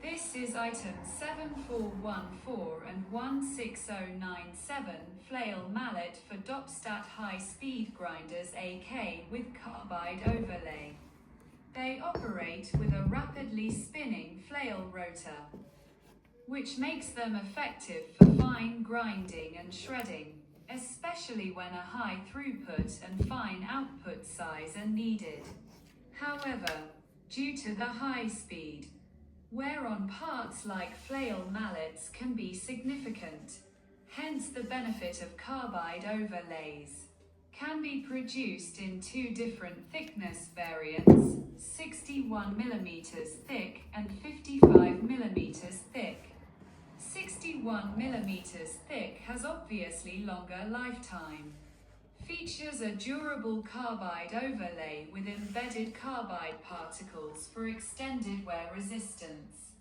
This is item 7414 and 16097 Flail mallet for Doppstadt High Speed grinders AK with carbide overlay. They operate with a rapidly spinning flail rotor, which makes them effective for fine grinding and shredding, especially when a high throughput and fine output size are needed. However, due to the high speed, wear on parts like flail mallets can be significant. Hence the benefit of carbide overlays. Can be produced in two different thickness variants, 61 mm thick and 55 mm thick. 61 mm thick has obviously longer lifetime. Features a durable carbide overlay with embedded carbide particles for extended wear resistance.